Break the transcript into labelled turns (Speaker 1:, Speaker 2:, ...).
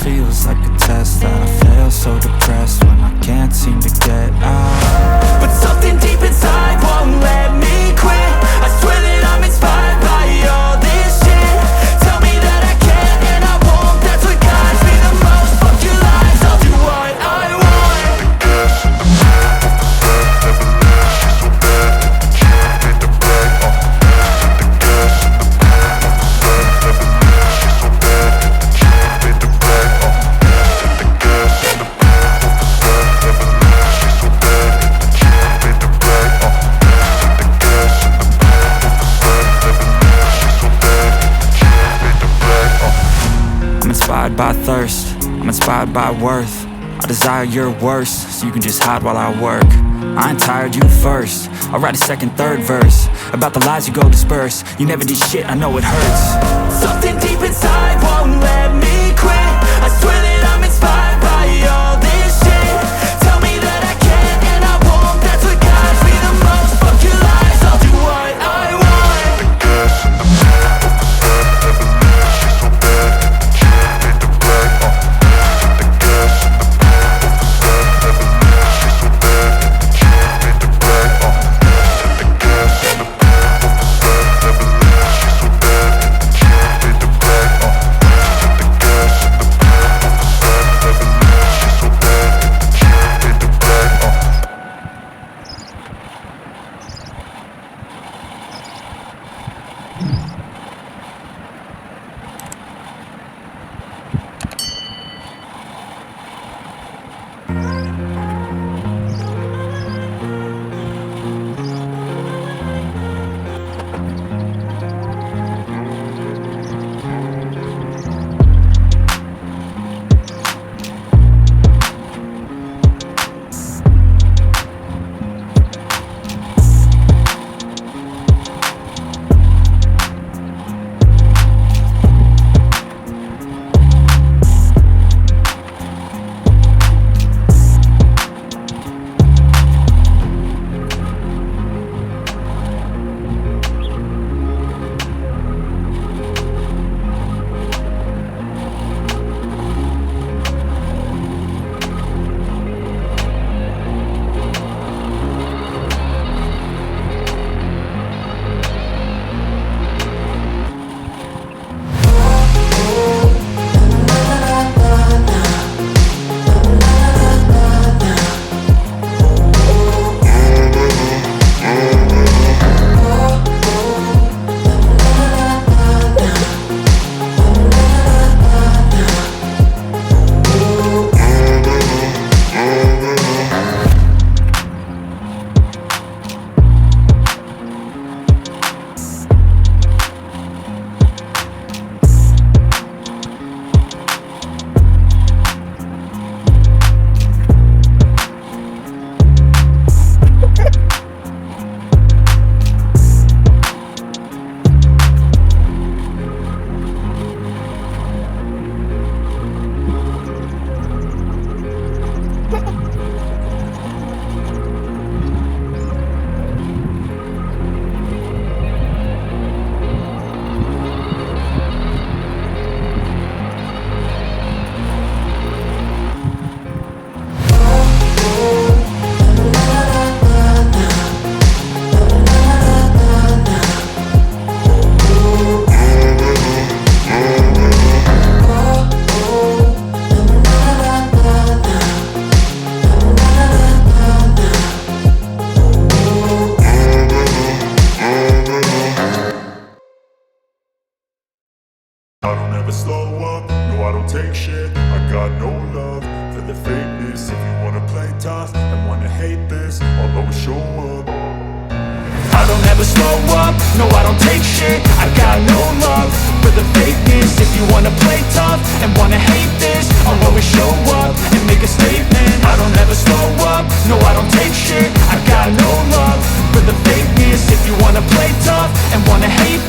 Speaker 1: feels like a test that I fail, so depressed when I can't seem to get out. But something deep inside won't let me quit. I swear that I'm inspired by all this shit. Tell me that I can and I won't, that's what guides me the most. Fuck your lies, I'll do what I want. I'm inspired by thirst, I'm inspired by worth. I desire your worst, so you can just hide while I work. I ain't tired, you first. I'll write a second, third verse about the lies you go disperse. You never did shit, I know it hurts. Something deep inside won't let me quit. I swear that I'm inspired by all this shit. Tell me that I can and I won't, that's what guides me the most. Fuck your lies, I'll do what I want.
Speaker 2: I don't ever slow up, no I don't take shit. I got no love for the fakeness. If you wanna play tough and wanna hate this, I'll always show up.
Speaker 1: I don't ever slow up, no I don't take shit. I got no love for the fakeness. If you wanna play tough and wanna hate this, I'll always show up and make a statement. I don't ever slow up, no I don't take shit. I got no love for the fakeness. If you wanna play tough and wanna hate